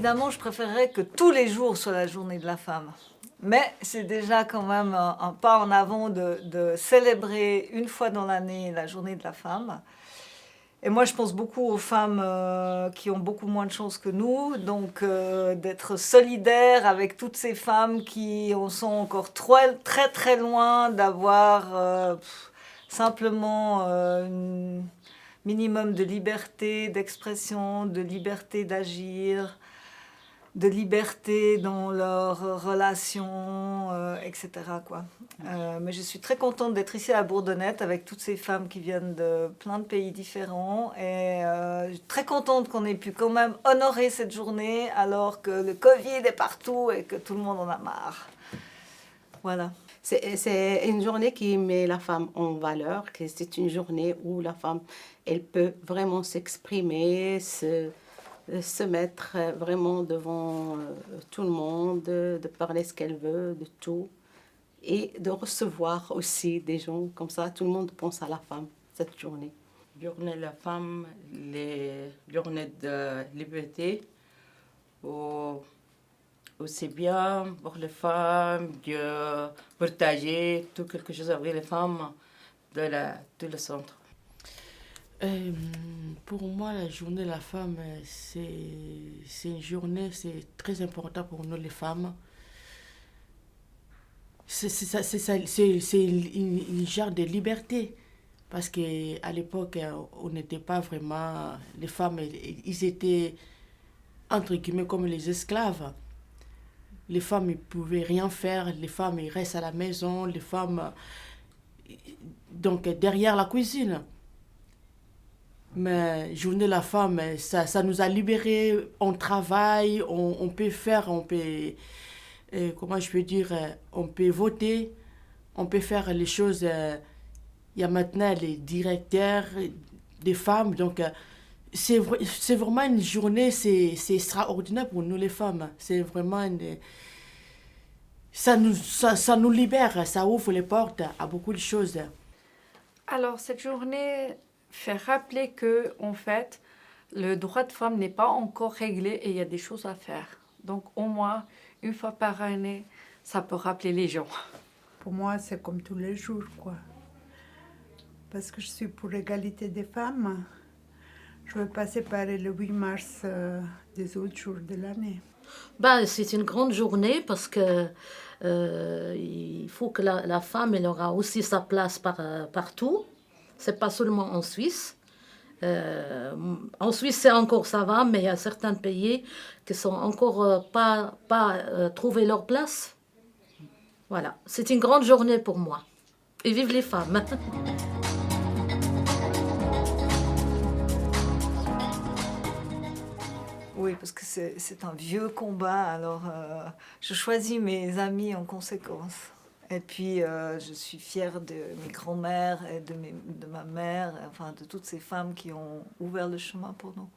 évidemment, je préférerais que tous les jours soient la journée de la femme. Mais c'est déjà quand même un pas en avant de célébrer une fois dans l'année la journée de la femme. Et moi, je pense beaucoup aux femmes qui ont beaucoup moins de chance que nous, donc d'être solidaire avec toutes ces femmes qui en sont encore très très loin d'avoir simplement un minimum de liberté d'expression, de liberté d'agir, de liberté dans leurs relations, etc., quoi. Mais je suis très contente d'être ici à Bourdonnette avec toutes ces femmes qui viennent de plein de pays différents et très contente qu'on ait pu quand même honorer cette journée alors que le Covid est partout et que tout le monde en a marre. Voilà. C'est une journée qui met la femme en valeur, que c'est une journée où la femme, elle peut vraiment s'exprimer, se mettre vraiment devant tout le monde, de parler ce qu'elle veut, de tout, et de recevoir aussi des gens comme ça. Tout le monde pense à la femme cette journée. Journée de la femme, les journées de liberté, où c'est bien pour les femmes de partager tout quelque chose avec les femmes de le centre. Pour moi, la journée de la femme, c'est une journée, c'est très important pour nous les femmes. C'est une genre de liberté. Parce qu'à l'époque, on n'était pas vraiment... Les femmes, ils étaient, entre guillemets, comme les esclaves. Les femmes, ils ne pouvaient rien faire. Les femmes, ils restent à la maison. Les femmes, donc, derrière la cuisine. Mais journée de la femme, ça nous a libérés. On travaille, on peut faire, on peut... comment je peux dire, on peut voter, on peut faire les choses. Il y a maintenant les directeurs des femmes, donc c'est vraiment une journée, c'est extraordinaire pour nous les femmes. C'est vraiment ça nous libère, ça ouvre les portes à beaucoup de choses. Alors cette journée fait rappeler que en fait le droit de femme n'est pas encore réglé et il y a des choses à faire. Donc au moins une fois par année, ça peut rappeler les gens. Pour moi, c'est comme tous les jours, quoi. Parce que je suis pour l'égalité des femmes. Je veux pas séparer le 8 mars des autres jours de l'année. C'est une grande journée parce que il faut que la femme elle aura aussi sa place partout. C'est pas seulement en Suisse. En Suisse, c'est encore ça va, mais il y a certains pays qui sont encore pas trouvé leur place. Voilà, c'est une grande journée pour moi. Et vive les femmes. Oui, parce que c'est un vieux combat, alors je choisis mes amis en conséquence. Et puis, je suis fière de mes grands-mères et de ma mère, enfin de toutes ces femmes qui ont ouvert le chemin pour nous.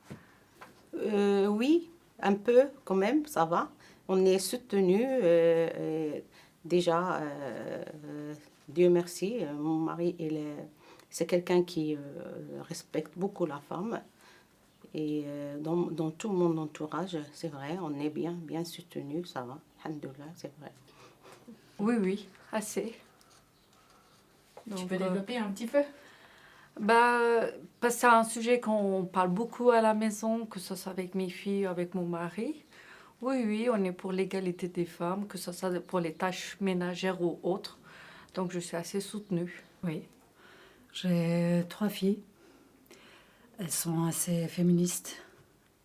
Oui, un peu quand même, ça va. On est soutenus. Déjà, Dieu merci, mon mari, c'est quelqu'un qui respecte beaucoup la femme. Et dans tout mon entourage, c'est vrai, on est bien soutenus, ça va. Alhamdoulilah, c'est vrai. Oui, assez. Donc, tu peux développer un petit peu? Parce que c'est un sujet qu'on parle beaucoup à la maison, que ce soit avec mes filles, avec mon mari. Oui, on est pour l'égalité des femmes, que ce soit pour les tâches ménagères ou autres. Donc je suis assez soutenue. Oui. J'ai 3 filles. Elles sont assez féministes.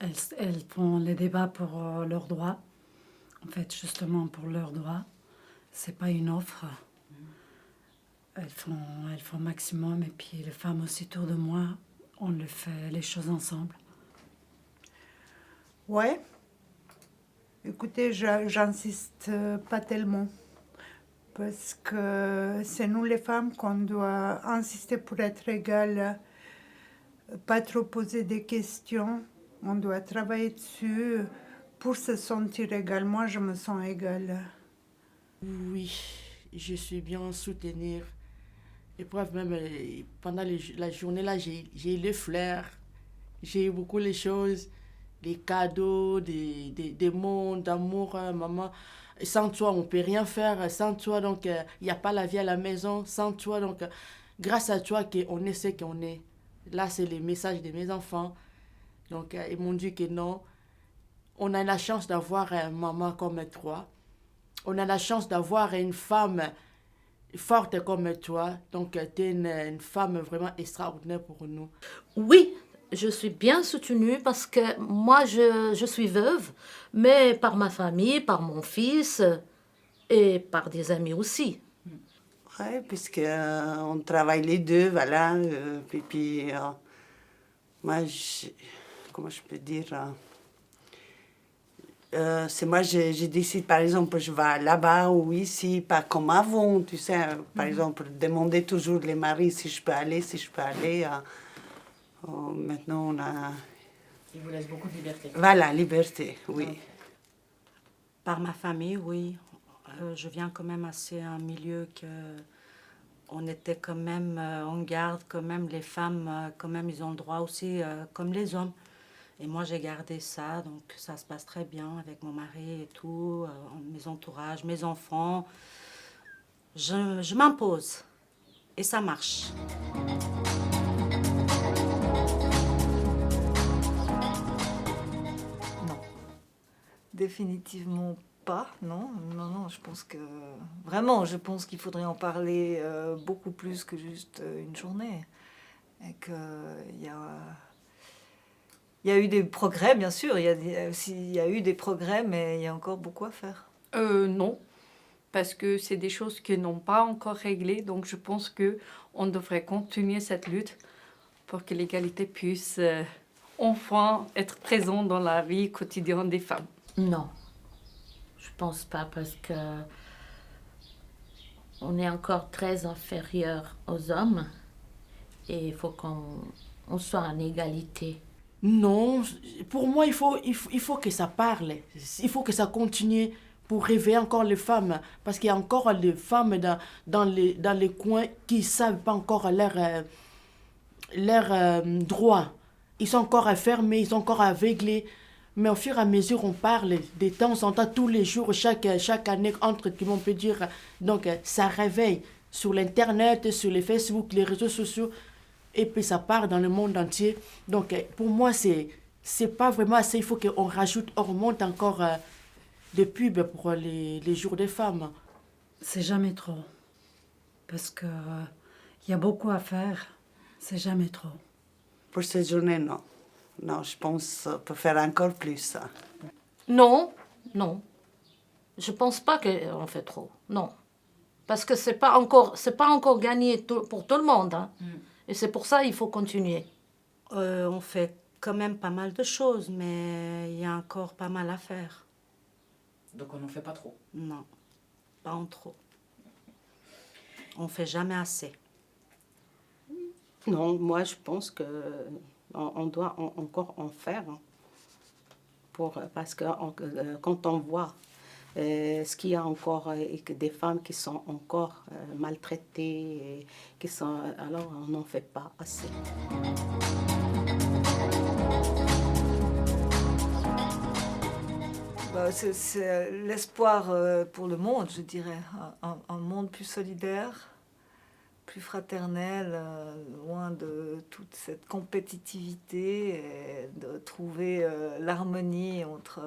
Elles font les débats pour leurs droits. En fait, justement pour leurs droits. C'est pas une offre. Elles font maximum. Et puis les femmes aussi autour de moi, on le fait les choses ensemble. Ouais. Écoutez, j'insiste pas tellement. Parce que c'est nous les femmes qu'on doit insister pour être égales. Pas trop poser des questions. On doit travailler dessus pour se sentir égale. Moi, je me sens égale. Oui, je suis bien soutenir. Et preuve même, pendant la journée là, j'ai eu les fleurs, j'ai eu beaucoup les choses. des cadeaux, des mots d'amour, maman. Sans toi, on ne peut rien faire. Sans toi, donc, il n'y a pas la vie à la maison. Sans toi, donc, grâce à toi, on est ce qu'on est. Là, c'est les messages de mes enfants. Donc, ils m'ont dit que non. On a la chance d'avoir une maman comme toi. On a la chance d'avoir une femme forte comme toi. Donc, tu es une femme vraiment extraordinaire pour nous. Oui, je suis bien soutenue parce que moi, je suis veuve, mais par ma famille, par mon fils et par des amis aussi. Oui, puisque on travaille les deux, voilà. Moi, comment je peux dire c'est moi, je décide, par exemple, je vais là-bas ou ici, pas comme avant, tu sais. Par exemple, demander toujours les maris si je peux aller. Maintenant, on a... Ils vous laissent beaucoup de liberté. Voilà, liberté, oui. Okay. Par ma famille, oui. Je viens quand même assez un milieu que on était quand même, on garde quand même les femmes, quand même ils ont le droit aussi comme les hommes. Et moi j'ai gardé ça, donc ça se passe très bien avec mon mari et tout, mes entourages, mes enfants. Je m'impose et ça marche. Non, définitivement pas, non, je pense que vraiment, je pense qu'il faudrait en parler beaucoup plus que juste une journée, et qu'il y a eu des progrès, bien sûr, il y a eu des progrès, mais il y a encore beaucoup à faire. Non, parce que c'est des choses qui n'ont pas encore réglé, donc je pense qu'on devrait continuer cette lutte pour que l'égalité puisse enfin être présente dans la vie quotidienne des femmes. Non. Je pense pas parce que on est encore très inférieur aux hommes et il faut qu'on soit en égalité. Non, pour moi, il faut que ça parle. Il faut que ça continue pour réveiller encore les femmes. Parce qu'il y a encore des femmes dans les coins qui ne savent pas encore leurs droits. Ils sont encore fermés, ils sont encore aveuglés. Mais au fur et à mesure, on parle de temps en temps, tous les jours, chaque année, entre, on peut dire. Donc, ça réveille sur l'Internet, sur les Facebook, les réseaux sociaux. Et puis, ça part dans le monde entier. Donc, pour moi, c'est pas vraiment assez. Il faut qu'on rajoute, on remonte encore des pubs pour les jours des femmes. C'est jamais trop. Parce que y a beaucoup à faire. C'est jamais trop. Pour cette journée, non. Non, je pense qu'on peut faire encore plus. Non. Je pense pas qu'on fait trop. Non. Parce que c'est pas encore gagné pour tout le monde. Hein. Et c'est pour ça qu'il faut continuer. On fait quand même pas mal de choses, mais il y a encore pas mal à faire. Donc on n'en fait pas trop? Non, pas en trop. On fait jamais assez. Non, moi je pense que on doit encore en faire. Parce que quand on voit ce qu'il y a encore des femmes qui sont encore maltraitées, alors on n'en fait pas assez. C'est l'espoir pour le monde, je dirais. Un monde plus solidaire, plus fraternel, loin de toute cette compétitivité, et de trouver l'harmonie entre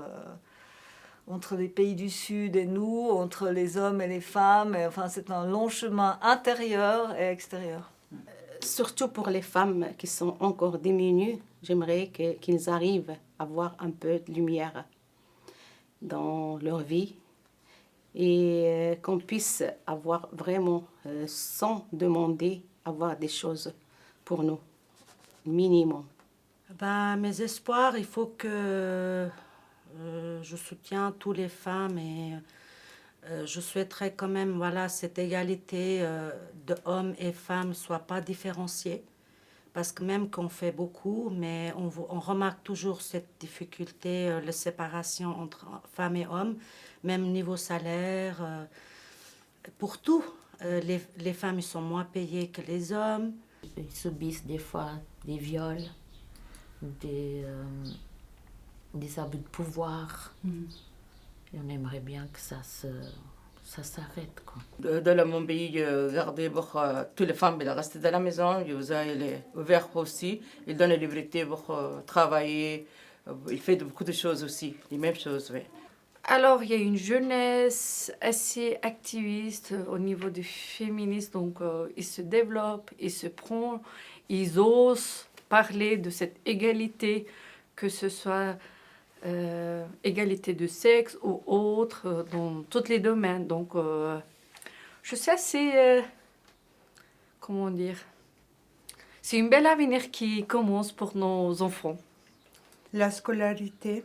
les pays du Sud et nous, entre les hommes et les femmes. Et, enfin, c'est un long chemin intérieur et extérieur. Surtout pour les femmes qui sont encore diminuées, j'aimerais qu'ils arrivent à avoir un peu de lumière dans leur vie et qu'on puisse avoir vraiment, sans demander, avoir des choses pour nous, minimum. Mes espoirs, il faut que je soutiens toutes les femmes et je souhaiterais quand même, voilà, cette égalité de hommes et femmes soit pas différenciée. Parce que même qu'on fait beaucoup, mais on remarque toujours cette difficulté, la séparation entre femmes et hommes, même niveau salaire. Pour tout, les femmes ils sont moins payées que les hommes. Ils subissent des fois des viols, des abus de pouvoir. Et on aimerait bien que ça s'arrête, quoi. Dans mon pays, regardez, toutes les femmes, elles restent dans la maison. Il est ouvert aussi. Il donne la liberté pour travailler. Il fait beaucoup de choses aussi, les mêmes choses, oui. Alors, il y a une jeunesse assez activiste au niveau du féminisme, donc ils se développent, ils se prennent, ils osent parler de cette égalité, que ce soit égalité de sexe ou autre, dans tous les domaines. Donc, je sais assez, comment dire, c'est une belle avenir qui commence pour nos enfants. La scolarité,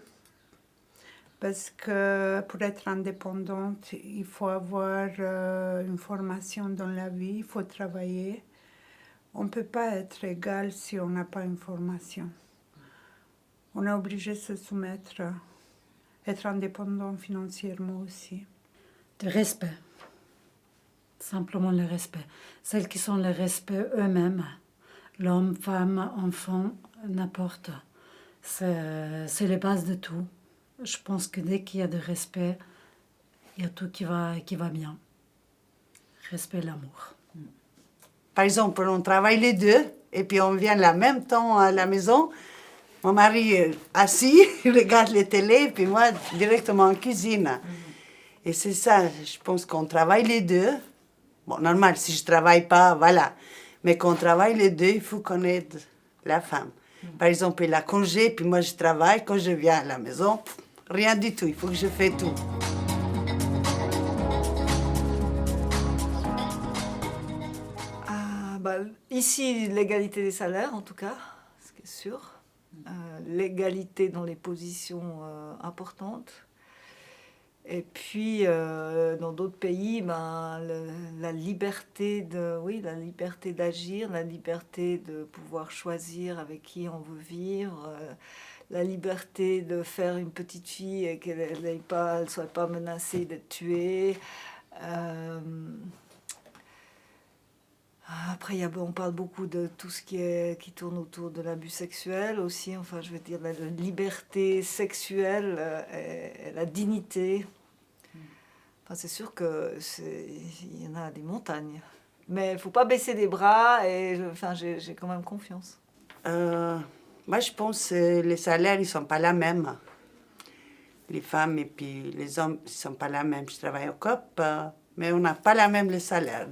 parce que pour être indépendante, il faut avoir une formation dans la vie, il faut travailler. On ne peut pas être égal si on n'a pas une formation. On est obligé de se soumettre, être indépendant financièrement aussi. De respect. Simplement le respect. Celles qui sont le respect eux-mêmes, l'homme, femme, enfant, n'importe. C'est les bases de tout. Je pense que dès qu'il y a de respect, il y a tout qui va bien. Respect, l'amour. Par exemple, on travaille les deux et puis on vient en même temps à la maison. Mon mari est assis, il regarde la télé et puis moi directement en cuisine. Et c'est ça, je pense qu'on travaille les deux. Bon, normal, si je ne travaille pas, voilà. Mais quand on travaille les deux, il faut qu'on aide la femme. Par exemple, il a congé, puis moi je travaille. Quand je viens à la maison, rien du tout, il faut que je fasse tout. Ici, l'égalité des salaires, en tout cas, ce qui est sûr. L'égalité dans les positions importantes. Et puis, dans d'autres pays, la liberté d'agir, la liberté de pouvoir choisir avec qui on veut vivre, la liberté de faire une petite fille et qu'elle ne soit pas menacée d'être tuée. Après, on parle beaucoup de tout ce qui tourne autour de l'abus sexuel aussi. Enfin, je veux dire, la liberté sexuelle et la dignité. Enfin, c'est sûr qu'il y en a des montagnes. Mais il ne faut pas baisser les bras et j'ai quand même confiance. Moi, je pense que les salaires, ils ne sont pas les mêmes. Les femmes et puis les hommes, ils ne sont pas les mêmes. Je travaille au COP, mais on n'a pas les mêmes les salaires.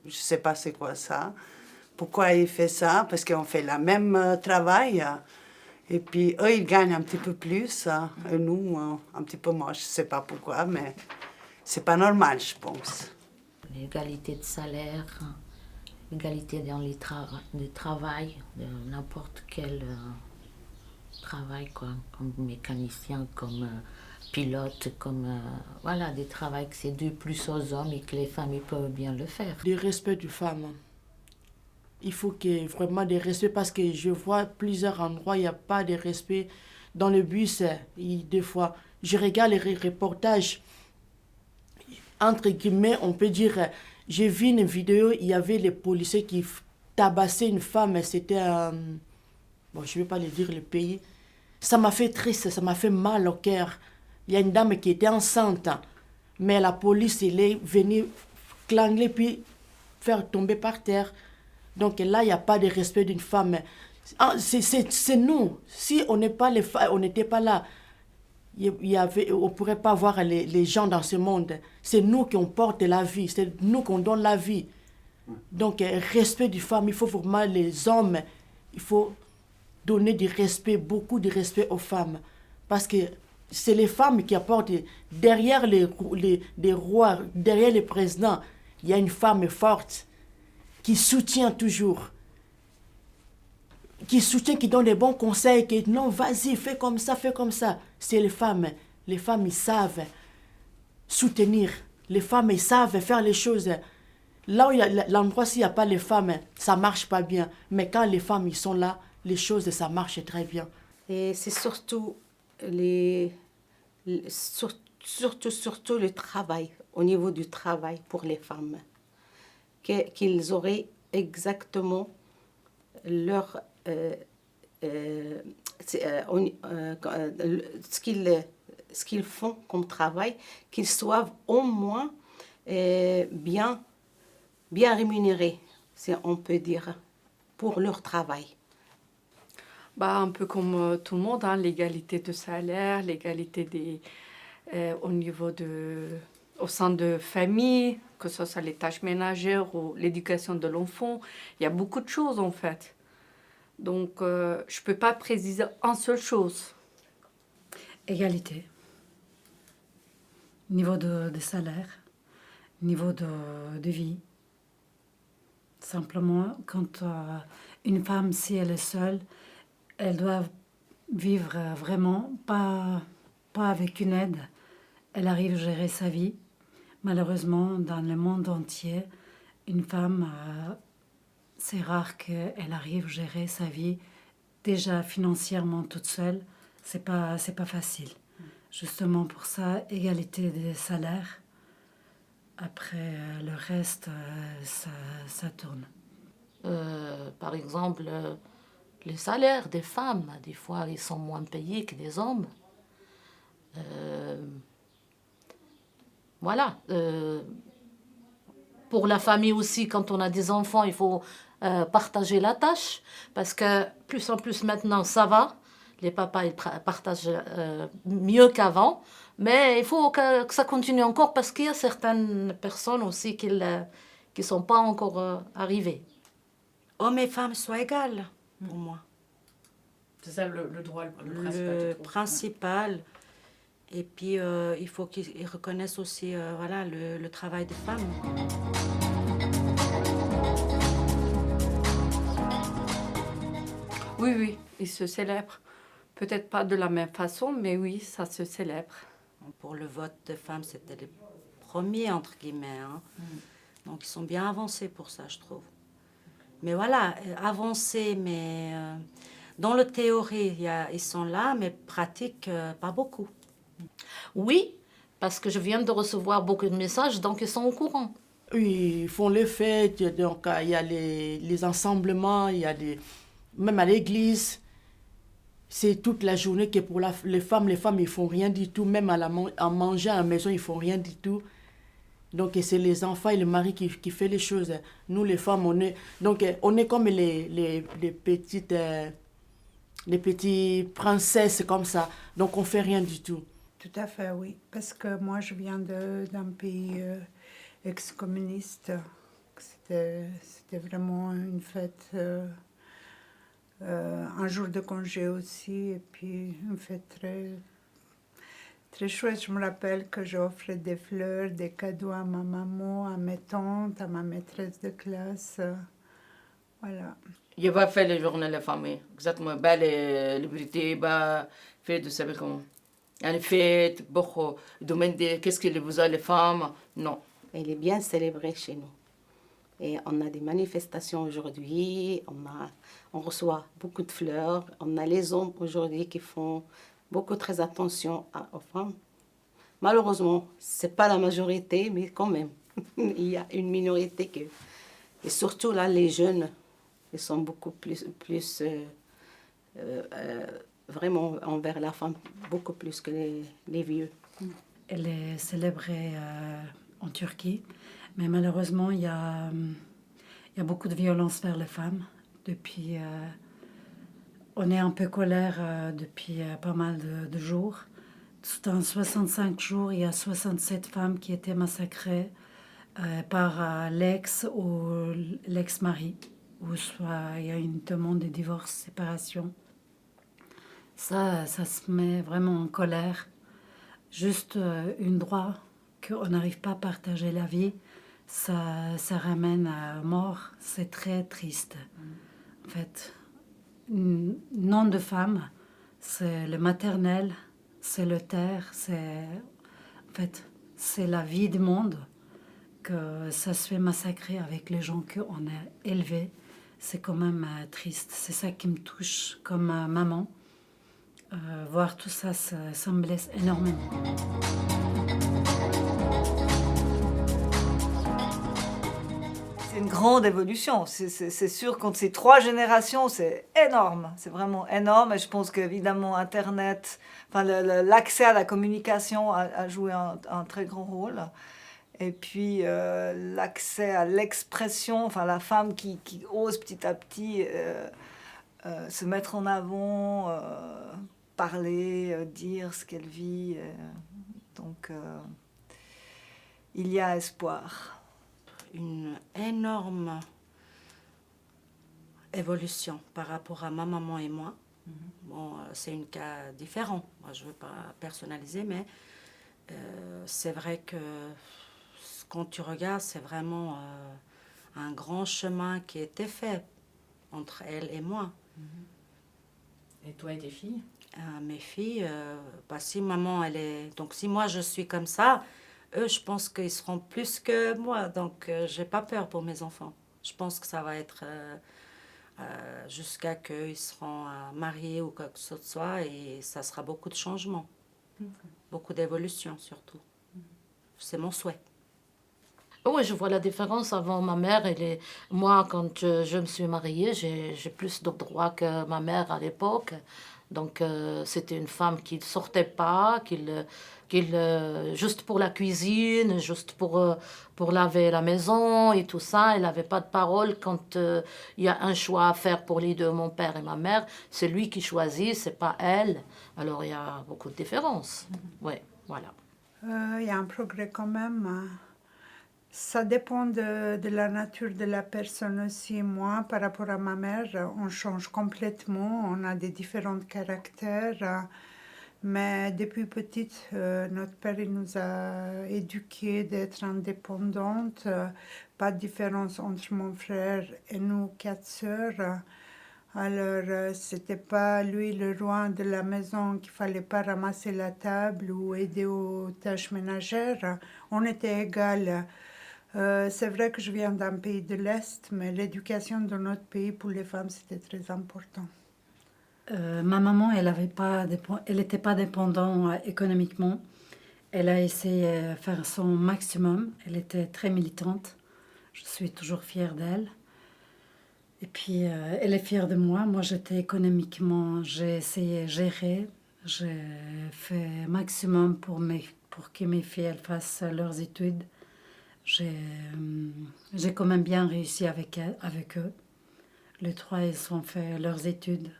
Je ne sais pas c'est quoi ça. Pourquoi ils font ça? Parce qu'on fait le même travail. Et puis eux, ils gagnent un petit peu plus. Et nous, un petit peu moins. Je ne sais pas pourquoi, mais c'est pas normal, je pense. L'égalité de salaire, l'égalité dans le travail, de n'importe quel travail, quoi, comme mécanicien, comme pilote, comme voilà, des travails que c'est dû plus aux hommes et que les femmes ils peuvent bien le faire. Du respect du femme. Il faut qu'il y ait vraiment des respects parce que je vois plusieurs endroits, il n'y a pas de respect. Dans le bus, des fois, je regarde les reportages, entre guillemets, on peut dire, j'ai vu une vidéo, il y avait les policiers qui tabassaient une femme, c'était bon, je ne vais pas le dire le pays. Ça m'a fait triste, ça m'a fait mal au cœur. Il y a une dame qui était enceinte, mais la police, elle est venue clangler puis faire tomber par terre. Donc là, il n'y a pas de respect d'une femme. C'est nous. Si on n'est pas les femmes, on n'était pas là, on ne pourrait pas voir les gens dans ce monde. C'est nous qui on porte la vie, c'est nous qui on donne la vie. Donc, respect des femmes, il faut vraiment les hommes, il faut donner du respect, beaucoup de respect aux femmes. Parce que c'est les femmes qui apportent, derrière les rois, derrière les présidents, il y a une femme forte qui soutient toujours, qui donne des bons conseils, qui dit non, vas-y, fais comme ça. C'est les femmes, ils savent soutenir, les femmes, ils savent faire les choses. Là où l'endroit, s'il n'y a pas les femmes, ça ne marche pas bien. Mais quand les femmes, ils sont là, les choses, ça marche très bien. Et c'est surtout surtout le travail, au niveau du travail pour les femmes. Qu'ils auraient exactement leur ce qu'ils font comme travail, qu'ils soient au moins bien rémunérés, si on peut dire, pour leur travail. Un peu comme tout le monde, hein, l'égalité de salaire, l'égalité au sein de famille, que ce soit les tâches ménagères ou l'éducation de l'enfant. Il y a beaucoup de choses en fait. Donc je ne peux pas préciser une seule chose. Égalité. Niveau de salaire, niveau de vie. Simplement, quand une femme, si elle est seule, elle doit vivre vraiment, pas avec une aide. Elle arrive à gérer sa vie. Malheureusement, dans le monde entier, une femme, c'est rare qu'elle arrive à gérer sa vie déjà financièrement toute seule. C'est pas facile. Justement pour ça, égalité des salaires. Après, le reste, ça tourne. Par exemple, les salaires des femmes, des fois, ils sont moins payés que des hommes. Voilà. Pour la famille aussi, quand on a des enfants, il faut partager la tâche. Parce que plus en plus maintenant, ça va. Les papas, ils partagent mieux qu'avant. Mais il faut que ça continue encore parce qu'il y a certaines personnes aussi qui ne sont pas encore arrivées. Hommes et femmes soient égales, pour moi. C'est ça le droit, le principal. Le principal. Et puis, il faut qu'ils reconnaissent aussi le travail des femmes. Oui, ils se célèbrent. Peut-être pas de la même façon, mais oui, ça se célèbre. Pour le vote de femmes, c'était les premiers, entre guillemets. Hein. Donc, ils sont bien avancés pour ça, je trouve. Mais voilà, avancés, mais dans la théorie, ils sont là, mais pratique, pas beaucoup. Oui, parce que je viens de recevoir beaucoup de messages, donc ils sont au courant. Oui, ils font les fêtes, donc il y a les ensemblements, il y a même à l'église. C'est toute la journée que pour les femmes, ils font rien du tout. Même à manger à la maison, ils font rien du tout. Donc c'est les enfants et le mari qui fait les choses. Nous, les femmes, on est comme les petites princesses comme ça. Donc on fait rien du tout. Tout à fait, oui. Parce que moi, je viens d'un pays ex-communiste. C'était vraiment une fête... un jour de congé aussi, et puis une fête très, très chouette. Je me rappelle que j'offrais des fleurs, des cadeaux à ma maman, à mes tantes, à ma maîtresse de classe. Voilà. Je vais faire les journées de la famille. Exactement. Les libertés, fête de savoir comment. Une fête, beaucoup. Demander qu'est-ce que vous avez les femmes. Non. Elle est bien célébrée chez nous. Et on a des manifestations aujourd'hui, on reçoit beaucoup de fleurs. On a les hommes aujourd'hui qui font beaucoup très attention aux femmes. Malheureusement, ce n'est pas la majorité, mais quand même, il y a une minorité et surtout là, les jeunes, ils sont beaucoup plus vraiment envers la femme, beaucoup plus que les vieux. Elle est célébrée en Turquie. Mais malheureusement, il y a beaucoup de violence vers les femmes. On est un peu colère depuis pas mal de jours. Dans 65 jours, il y a 67 femmes qui étaient massacrées par l'ex ou l'ex-mari. Ou soit il y a une demande de divorce, séparation. Ça se met vraiment en colère. Juste un droit qu'on n'arrive pas à partager la vie. Ça ramène à mort, c'est très triste. En fait, nom de femme, c'est le maternel, c'est le terre, c'est la vie du monde que ça se fait massacrer avec les gens qu'on a élevés. C'est quand même triste. C'est ça qui me touche comme maman. Voir tout ça, ça me blesse énormément. C'est une grande évolution. C'est sûr, contre ces 3 générations, c'est énorme. C'est vraiment énorme. Et je pense qu'évidemment, Internet, enfin, l'accès à la communication a joué un très grand rôle. Et puis, l'accès à l'expression, enfin, la femme qui ose petit à petit se mettre en avant, parler, dire ce qu'elle vit. Donc, il y a espoir. Une énorme évolution par rapport à ma maman et moi. Bon, c'est un cas différent. Moi, je ne veux pas personnaliser, mais c'est vrai que quand tu regardes, c'est vraiment un grand chemin qui a été fait entre elle et moi. Et toi et tes filles? Mes filles, si maman, elle est... Donc, si moi, je suis comme ça, eux, je pense qu'ils seront plus que moi. Donc, j'ai pas peur pour mes enfants. Je pense que ça va être jusqu'à qu'ils seront mariés ou quoi que ce soit. Et ça sera beaucoup de changements. Beaucoup d'évolution, surtout. C'est mon souhait. Oui, je vois la différence. Avant, ma mère, moi, quand je me suis mariée, j'ai plus de droits que ma mère à l'époque. Donc, c'était une femme qui ne sortait pas, juste pour la cuisine, juste pour laver la maison et tout ça. Elle n'avait pas de parole quand il y a un choix à faire pour les deux, mon père et ma mère. C'est lui qui choisit, c'est pas elle. Alors, il y a beaucoup de différences. Oui, voilà. Il y a un progrès quand même. Ça dépend de la nature de la personne aussi. Moi, par rapport à ma mère, on change complètement. On a des différents caractères. Mais depuis petite, notre père il nous a éduqués d'être indépendantes. Pas de différence entre mon frère et nous 4 sœurs. Alors, c'était pas lui le roi de la maison qu'il fallait pas ramasser la table ou aider aux tâches ménagères. On était égales. C'est vrai que je viens d'un pays de l'Est, mais l'éducation dans notre pays pour les femmes, c'était très important. Ma maman, elle n'était pas dépendante économiquement. Elle a essayé de faire son maximum. Elle était très militante. Je suis toujours fière d'elle. Et puis, elle est fière de moi. Moi, j'étais économiquement, j'ai essayé de gérer. J'ai fait maximum pour que mes filles elles fassent leurs études. J'ai quand même bien réussi avec eux. Les 3, elles ont fait leurs études.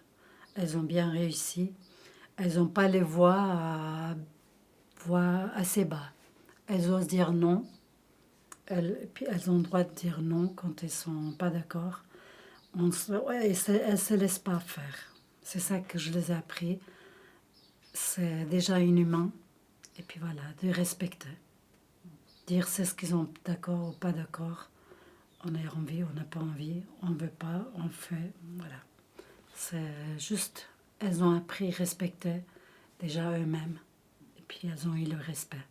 Elles ont bien réussi. Elles n'ont pas les voix assez bas. Elles osent dire non. Puis elles ont le droit de dire non quand elles ne sont pas d'accord. Elles ne se laissent pas faire. C'est ça que je les ai appris. C'est déjà inhumain. Et puis voilà, de respecter. Dire c'est ce qu'ils ont d'accord ou pas d'accord. On a envie, on n'a pas envie, on ne veut pas, on fait, voilà. C'est juste, elles ont appris à respecter déjà eux-mêmes. Et puis elles ont eu le respect.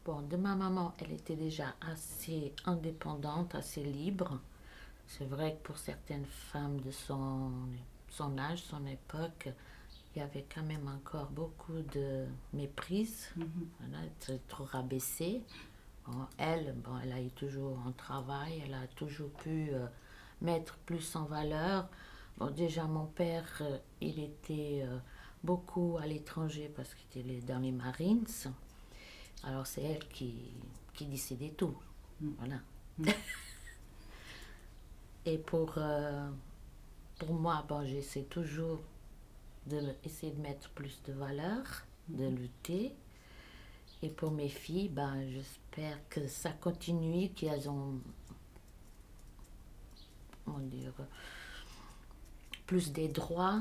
Bon, de ma maman, elle était déjà assez indépendante, assez libre. C'est vrai que pour certaines femmes de son âge, son époque, il y avait quand même encore beaucoup de méprise. Voilà, être trop rabaissée. Bon, elle a eu toujours un travail, elle a toujours pu mettre plus en valeur. Bon, déjà, mon père, il était beaucoup à l'étranger parce qu'il était dans les Marines. Alors, c'est elle qui décidait tout. Voilà. Et pour moi, j'essaie toujours d'essayer de mettre plus de valeur, de lutter. Et pour mes filles, j'espère que ça continue, qu'elles ont, plus des droits,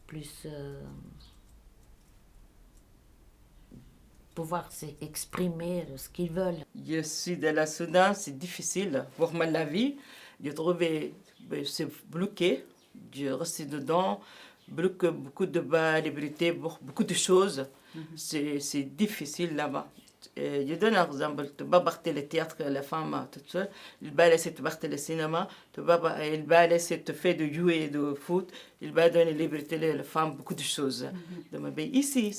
plus pouvoir s'exprimer ce qu'ils veulent. Je suis de la Soudan, c'est difficile pour moi la vie. J'ai trouvé, c'est bloqué, je reste dedans, bloque beaucoup de liberté, beaucoup de choses. C'est difficile là-bas. Je donne un exemple, tu vas partir le théâtre, la femme toute seule, il va laisser te partir le cinéma, il va laisser te faire de jouer de foot, il va donner liberté à la femme, beaucoup de choses. Mais ici,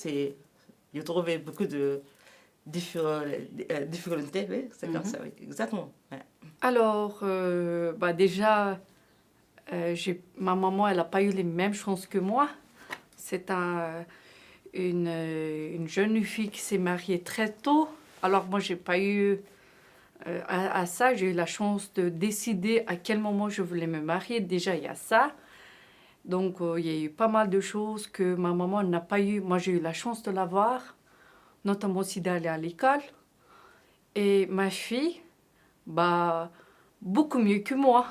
j'ai trouvé beaucoup de difficultés, oui, c'est comme ça, oui, exactement. Ouais. Alors, déjà, ma maman, elle n'a pas eu les mêmes chances que moi. C'est une jeune fille qui s'est mariée très tôt. Alors, moi, j'ai pas eu à ça. J'ai eu la chance de décider à quel moment je voulais me marier. Déjà, il y a ça. Donc, il y a eu pas mal de choses que ma maman n'a pas eu. Moi, j'ai eu la chance de l'avoir, notamment aussi d'aller à l'école. Et ma fille, beaucoup mieux que moi,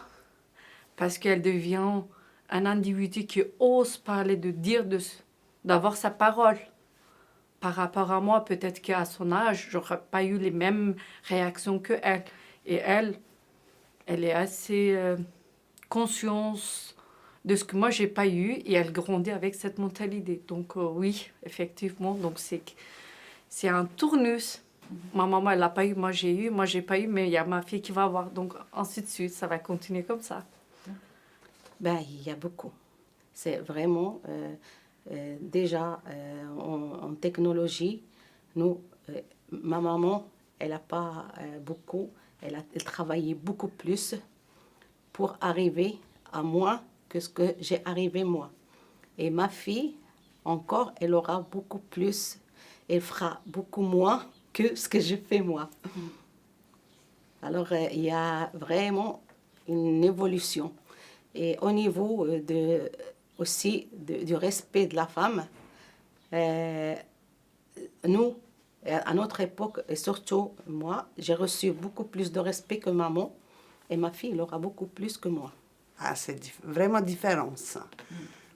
parce qu'elle devient un individu qui ose parler, d'avoir sa parole. Par rapport à moi, peut-être qu'à son âge, j'aurais pas eu les mêmes réactions que elle. Et elle est assez consciente de ce que moi j'ai pas eu, et elle grandit avec cette mentalité. Donc oui, effectivement, donc c'est un tournus. Ma maman, elle l'a pas eu, moi j'ai pas eu, mais il y a ma fille qui va avoir. Donc ainsi de suite, ça va continuer comme ça. Il y a beaucoup. C'est vraiment, déjà, en technologie, ma maman, elle n'a pas beaucoup, elle travaillait beaucoup plus pour arriver à moi que ce que j'ai arrivé moi. Et ma fille, encore, elle aura beaucoup plus, elle fera beaucoup moins que ce que je fais moi. Alors, il y a vraiment une évolution. Et au niveau aussi du respect de la femme, nous, à notre époque, et surtout moi, j'ai reçu beaucoup plus de respect que maman, et ma fille, elle aura beaucoup plus que moi. Ah, c'est vraiment différent, ça.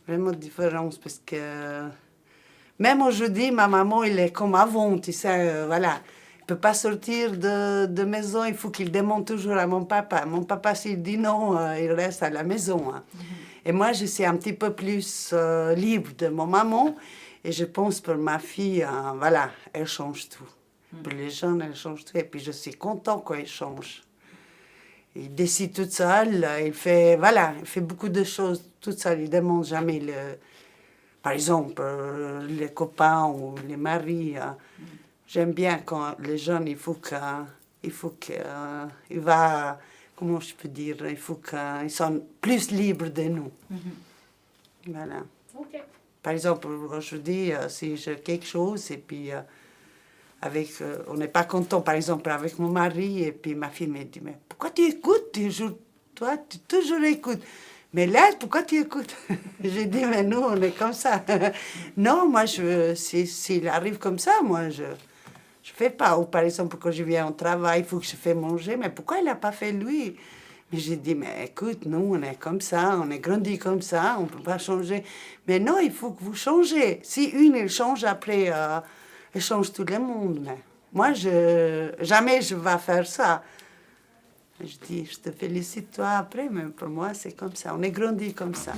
Vraiment différent, parce que même aujourd'hui, ma maman, elle est comme avant, tu sais, voilà. Il ne peut pas sortir de maison, il faut qu'il demande toujours à mon papa. Mon papa, s'il dit non, il reste à la maison. Hein. Et moi, je suis un petit peu plus libre de mon maman. Et je pense pour ma fille, voilà, elle change tout. Pour les jeunes, elle change tout. Et puis, je suis contente quand elle change. Il décide toute seule, il fait beaucoup de choses toute seule. Il ne demande jamais, par exemple, les copains ou les maris. J'aime bien quand les jeunes, il faut qu'ils va, comment je peux dire, il faut qu'ils soient plus libres de nous. Voilà. Ok. Par exemple, aujourd'hui, si j'ai quelque chose et puis on n'est pas content, par exemple, avec mon mari, et puis ma fille me dit, mais pourquoi tu écoutes toujours, toi, tu toujours écoutes. Mais là, pourquoi tu écoutes? J'ai dit, mais nous, on est comme ça. Non, moi, s'il arrive comme ça, moi, je fais pas. Ou par exemple, quand je viens au travail, il faut que je fasse manger, mais pourquoi il n'a pas fait lui? Mais j'ai dit, mais écoute, nous, on est comme ça, on est grandi comme ça, on ne peut pas changer. Mais non, il faut que vous changez. Si une, elle change après, elle change tout le monde. Mais moi, jamais je vais faire ça. Je dis, je te félicite toi après, mais pour moi, c'est comme ça. On est grandi comme ça.